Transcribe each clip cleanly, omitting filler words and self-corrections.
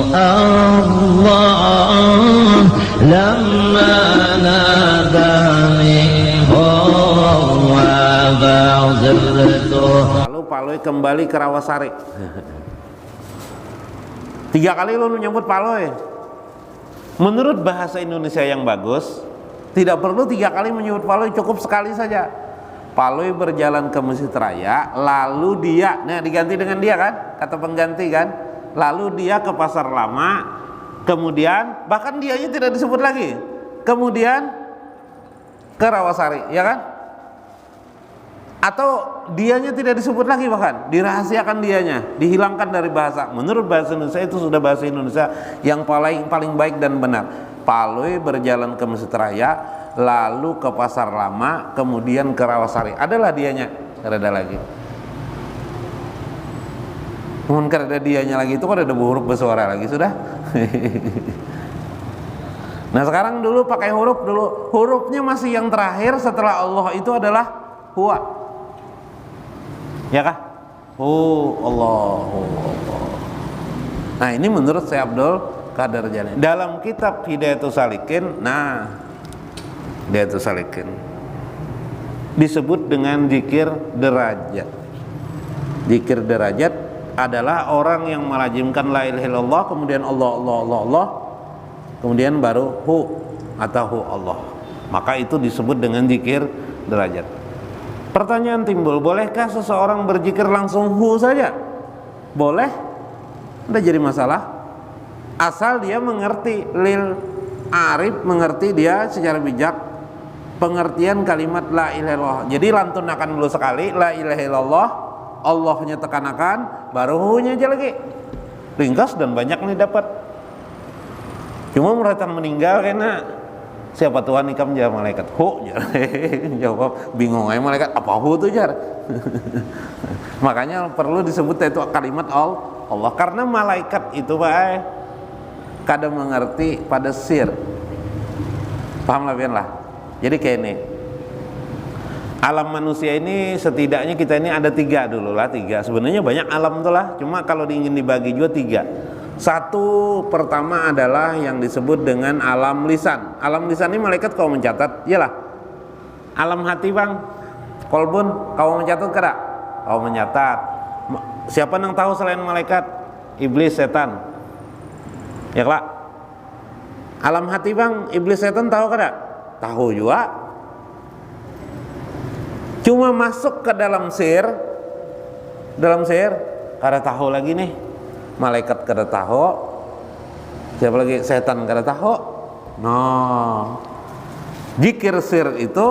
Allah lamma nadani wa ba'dzirtu. Lalu Paloi kembali ke Rawasari. 3 kali lu nyebut Paloi. Menurut bahasa Indonesia yang bagus, tidak perlu 3 kali menyebut Paloi, cukup sekali saja. Paloi berjalan ke Masjid Raya, lalu dia, nah diganti dengan dia kan, kata pengganti kan, lalu dia ke Pasar Lama, kemudian bahkan dianya tidak disebut lagi, kemudian ke Rawasari, ya kan? Atau dianya tidak disebut lagi, bahkan dirahasiakan dianya, dihilangkan dari bahasa. Menurut bahasa Indonesia itu sudah bahasa Indonesia yang paling baik dan benar. Paloi berjalan ke Masjid Raya, lalu ke Pasar Lama, kemudian ke Rawasari. Adalah dianya, ada lagi. Mungkin ada dianya lagi itu kan ada huruf bersuara lagi sudah. Nah sekarang dulu pakai huruf dulu, hurufnya masih yang terakhir setelah Allah itu adalah huwa. Ya kah? Allah. Nah ini menurut Syekh Abdul Qadir Jailani dalam kitab Hidayatus Salikin. Nah Hidayatus Salikin disebut dengan zikir derajat. Zikir derajat adalah orang yang melazimkan la ilaha illallah, kemudian Allah, kemudian baru hu atau hu Allah. Maka itu disebut dengan zikir derajat. Pertanyaan timbul, bolehkah seseorang berzikir langsung hu saja? Boleh, tidak jadi masalah, asal dia mengerti lil arif, mengerti dia secara bijak pengertian kalimat la ilaha illallah. Jadi lantunkan dulu sekali la ilaha illallah, Allahnya tekanakan, baru hu-nya aja lagi, ringkas dan banyak nih dapat. Cuma mereka meninggal karena siapa Tuhan nikam jar malaikat hu jar. Jawab bingung aja malaikat apa hu tuh jar. Makanya perlu disebut itu kalimat Allah, karena malaikat itu Pak kadang mengerti pada sir. Paham lah. Jadi kayak ini, alam manusia ini setidaknya kita ini ada 3 dulu lah, 3. Sebenarnya banyak alam tuh lah, cuma kalau ingin dibagi juga 3. Satu pertama adalah yang disebut dengan alam lisan. Alam lisan ini malaikat kau mencatat, iyalah. Alam hati bang, kolbun kau mencatat kada? Kau mencatat. Siapa yang tahu selain malaikat? Iblis, setan. Ya kelak. Alam hati bang, iblis, setan tahu kada? Tahu juga. Cuma masuk ke dalam sir, kada tahu lagi nih. Malaikat kada tahu, siapa lagi? Setan kada tahu. No, zikir sir itu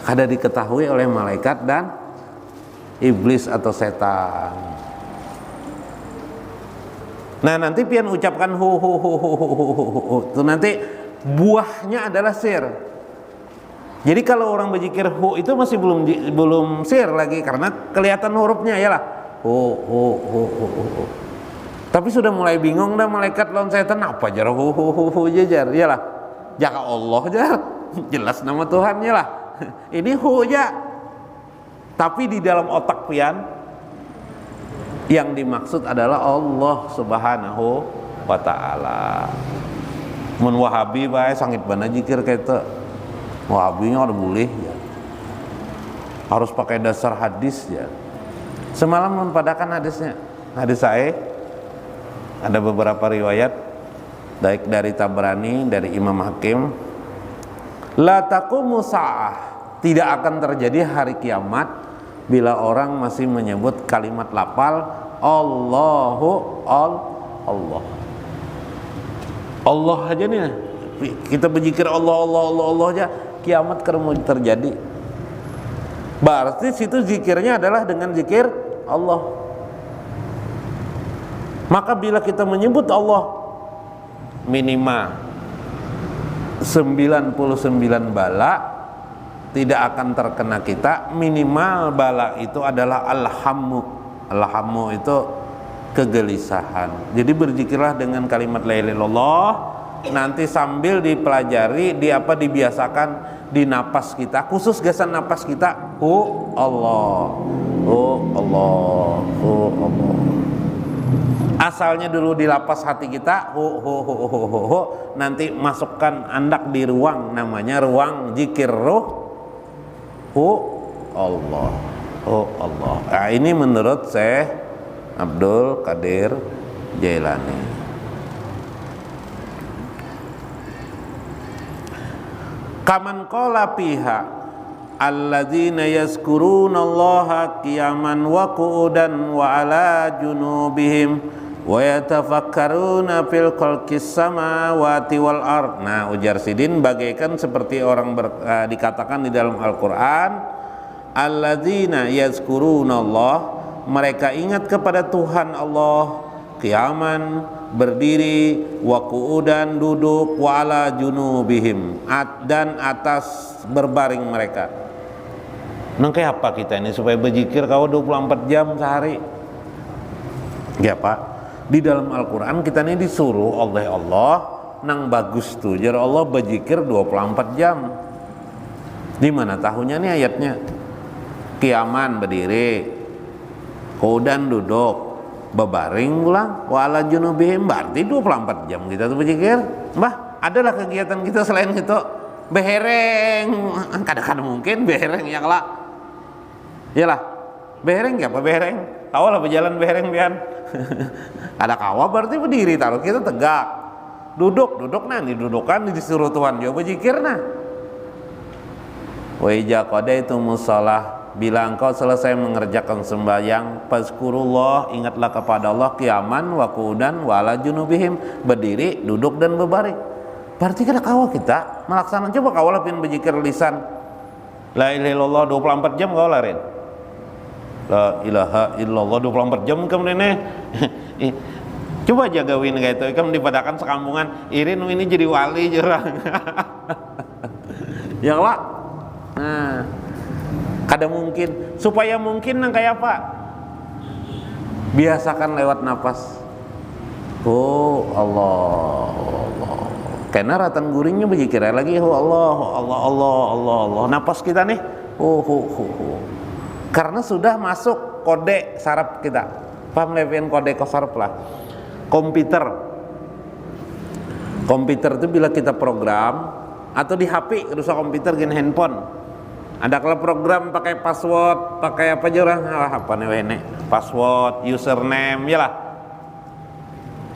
kada diketahui oleh malaikat dan iblis atau setan. Nah nanti pian ucapkan hu itu nanti buahnya adalah sir. Jadi kalau orang berzikir hu itu masih belum sir lagi karena kelihatan hurufnya ya lah. Hu. Tapi sudah mulai bingung dah malaikat lawan setan apa jar hu jajar iyalah. Jaka Allah jar. Jelas nama Tuhan lah. Ini hu aja. Tapi di dalam otak pian yang dimaksud adalah Allah Subhanahu wa taala. Mun Wahabi bae sangit bana zikir kayak Wahabinya ada boleh ya. Harus pakai dasar hadis ya. Semalam mempadakan hadisnya, hadis saya ada beberapa riwayat baik dari Tabrani, dari Imam Hakim. La taqumu sa'ah, tidak akan terjadi hari kiamat bila orang masih menyebut kalimat lafal Allah. Allah aja nih. Kita berzikir Allah aja, kiamat kemudian terjadi. Berarti situ zikirnya adalah dengan zikir Allah. Maka bila kita menyebut Allah minimal 99 bala tidak akan terkena kita. Minimal bala itu adalah alhammu itu kegelisahan. Jadi berzikirlah dengan kalimat la ilaha illallah. Nanti sambil dipelajari, dibiasakan di napas kita, khusus gasan napas kita, Allah. Asalnya dulu di lapas hati kita, nanti masukkan andak di ruang namanya ruang zikir ruh, Allah, Allah. Nah, ini menurut Syekh Abdul Qadir Jailani. Kaman qala fiha alladzina yazkurunallaha qiyaman wa qu'udan wa ala junubihim wa yatafakkaruna fil khalqis samawati wal ard. Nah, ujar Sidin bagaikan seperti orang dikatakan di dalam Al-Qur'an, alladzina yazkurunallah, mereka ingat kepada Tuhan Allah, qiyaman, berdiri, wa qu'udan, duduk, wa ala junubihim, dan atas berbaring mereka. Nang kayak apa kita ini supaya berzikir kau 24 jam sehari? Ya Pak, di dalam Al-Quran kita ini disuruh oleh Allah nang bagus tuh, jadi Allah berzikir 24 jam. Di mana tahunnya nih ayatnya? Qiyaman berdiri, qu'udan duduk, bebaring pulang, wa ala junubihim, berarti 24 jam kita tuh berzikir. Mbah, adalah kegiatan kita selain itu. Behereng, kadang-kadang mungkin behereng yang lah. Iyalah, behereng apa behereng? Kau lah berjalan behereng pian. Ada kawa berarti berdiri, taruh kita tegak. Duduk nah didudukan disuruh Tuhan juga berzikir nah. Wa ija qadaitum shalah, bila engkau selesai mengerjakan sembahyang, fazkurullah, ingatlah kepada Allah, qiyaman wa qu'udan wa ala junubihim, berdiri, duduk dan berbaring. Berarti kada kawa kita melaksanakan. Coba kau lah pin berzikir lisan la ilaha illallah 24 jam kau larin. La ilaha illallah 24 jam kemudian coba jagawin kayak itu kamu dipadakan sekampungan Irin ini jadi wali jurang. Ya lah. Nah, kada mungkin, supaya mungkin nang kayak apa? Biasakan lewat napas. Oh Allah, Allah. Karena ratan guringnya berzikir lagi, oh Allah, Allah, Allah, Allah, Allah. Napas kita nih, karena sudah masuk kode saraf kita. Paham levian kode saraf lah. Komputer itu bila kita program atau di HP, rusak komputer gini handphone. Ada kalau program pakai password, pakai apa aja orang, apa nih password, username, ya lah.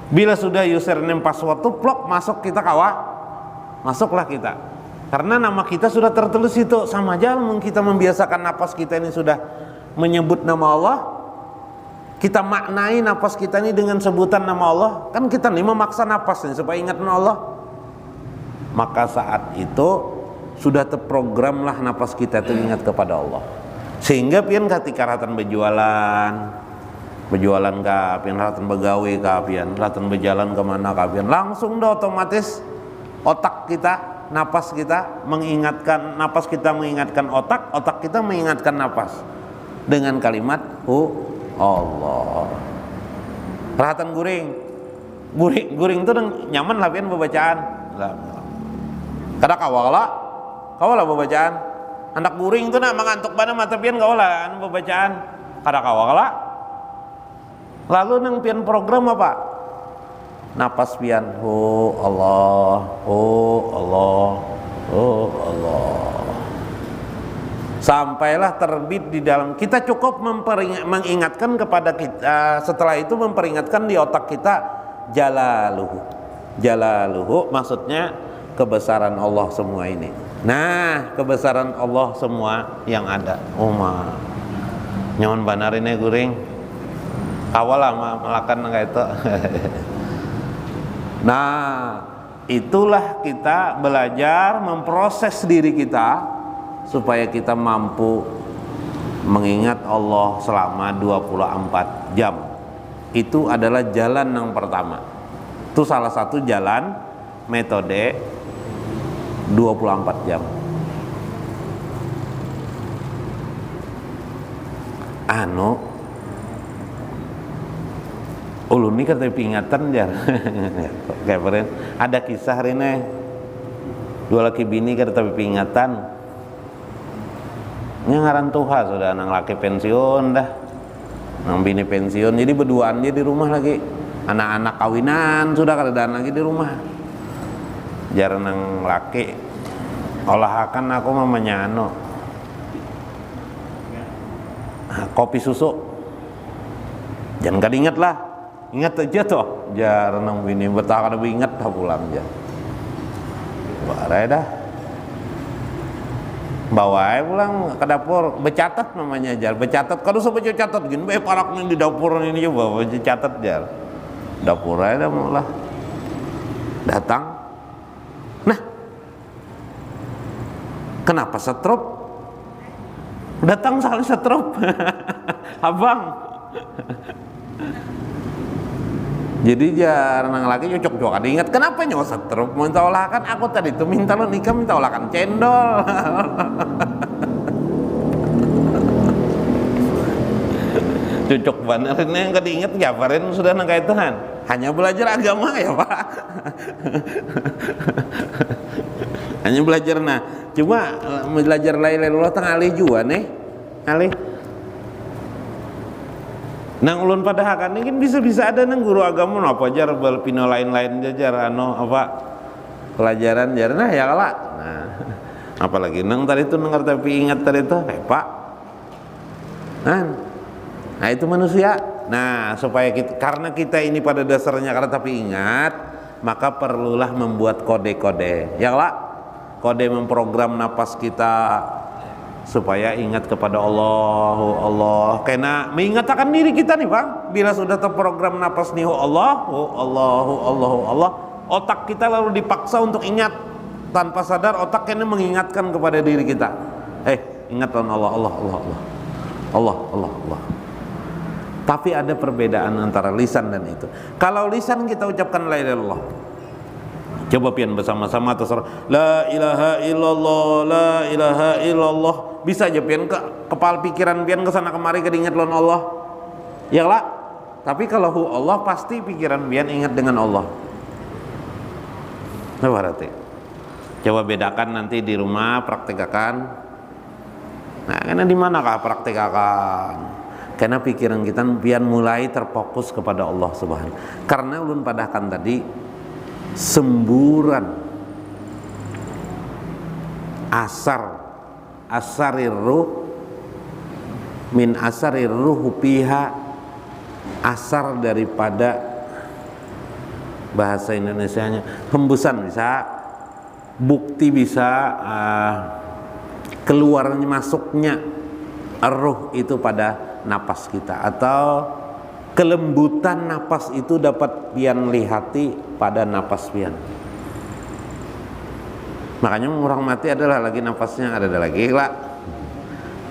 Bila sudah username password tuh plok masuk kita masuklah kita. Karena nama kita sudah tertulis itu, sama aja kita membiasakan napas kita ini sudah menyebut nama Allah. Kita maknai napas kita ini dengan sebutan nama Allah. Kan kita nih memaksa napas nih supaya ingat nama Allah. Maka saat itu sudah terprogram lah napas kita itu ingat kepada Allah. Sehingga pian ketika ratan berjualan kah, pian ratan begawe kah, pian ratan berjalan kemana kah, pian langsung dah otomatis otak kita, napas kita mengingatkan, napas kita mengingatkan otak, otak kita mengingatkan napas dengan kalimat Allah. Ratan guring itu nyaman lah pian bacaan. Kada kawala bacaan. Anak guring itu nak mengantuk pada mata pian kawala bacaan. Kada kawala. Lalu nang pian program apa? Napas pian, oh Allah, oh Allah, oh Allah. Sampailah terbit di dalam kita, cukup mengingatkan kepada kita, setelah itu memperingatkan di otak kita jalaluhu. Jalaluhu maksudnya kebesaran Allah semua ini. Nah, kebesaran Allah semua yang ada. Uma nyaman banar ini guring. Awal lama melakukan kayak itu. Nah, itulah kita belajar memproses diri kita supaya kita mampu mengingat Allah selama 24 jam. Itu adalah jalan yang pertama. Itu salah satu jalan metode 24 jam. Ulun ini kata pingatan jar. Kayak peren. Ada kisah hari ini. Dua laki bini kata pingatan. Nya ngaran Tuha sudah nang laki pensiun dah. Nang bini pensiun. Jadi berduaan dia di rumah lagi. anak-anak kawinan sudah keadaan lagi di rumah. Jarang nang laki olahakan aku mamanya kopi susu. Jangan gak diingat lah, ingat aja toh. Jarang nang bini betah kada ingat dah pulang aja. Barai dah. Bawa pulang ke dapur, bercatat namanya jar, bercatat. Kalau sampai catat gini, paraknya di dapur ini coba catat jar. Dapur aja malah datang. Nah, kenapa setrop? Datang sekali setrop, abang. Jadi jarang lagi cocok ada ingat kenapa nyawa setrop? Minta olahan aku tadi tuh minta lo nikah minta olahan cendol. Cocok banget ini yang diingat Jafarin sudah nangkai Tuhan. Hanya belajar agama ya Pak. Hanya belajar cuma belajar la ilaha illallah tang alih juga nih. Alih. Nang ulun pada hakan ini bisa ada nang guru agama apa jar pino lain-lain jajar apa pelajaran jar ya kala. Nah, apalagi nang tadi itu nang tapi ingat tadi itu Pak. Nah itu manusia. Nah supaya karena kita ini pada dasarnya karena tapi ingat, maka perlulah membuat kode-kode. Ya kala, kode memprogram napas kita supaya ingat kepada Allah. Karena mengingatkan diri kita nih Bang, bila sudah terprogram napas nih Allah, otak kita lalu dipaksa untuk ingat tanpa sadar. Otak kena mengingatkan kepada diri kita, ingatkan Allah. Tapi ada perbedaan antara lisan dan itu. Kalau lisan kita ucapkan la ilaha illallah, coba pian bersama-sama terserah la ilaha illallah, la ilaha illallah. Bisa aja pian kepala pikiran pian kesana kemari keinget lawan Allah. Ya lah. Tapi kalau Allah pasti pikiran pian ingat dengan Allah. Nah, berarti coba bedakan nanti di rumah praktikakan. Nah, karena di manakah praktikakan? Karena pikiran kita pian mulai terfokus kepada Allah Subhanahu. Karena ulun padahkan tadi semburan asarir ruh min asarir ruh piha, asar daripada bahasa Indonesianya hembusan bisa, bukti bisa, keluarnya masuknya ruh itu pada napas kita, atau kelembutan napas itu dapat pian lihati pada napas pian. Makanya orang mati adalah lagi nafasnya ada lagi lah.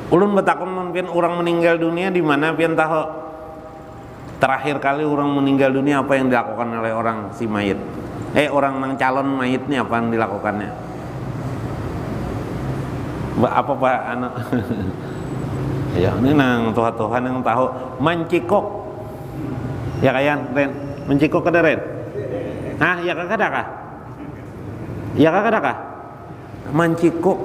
Ulun betakun pian orang meninggal dunia di mana pian tahu terakhir kali orang meninggal dunia apa yang dilakukan oleh orang si mayit. Orang nang calon mayit nih apa yang dilakukannya? Apa Pak anak? Ya ini nang Tuhan yang tahu mencikok. Ya kayan Ren, mencikok kada Ren? Hah, ya kakak kah? Ya kakak kah? Mencikok.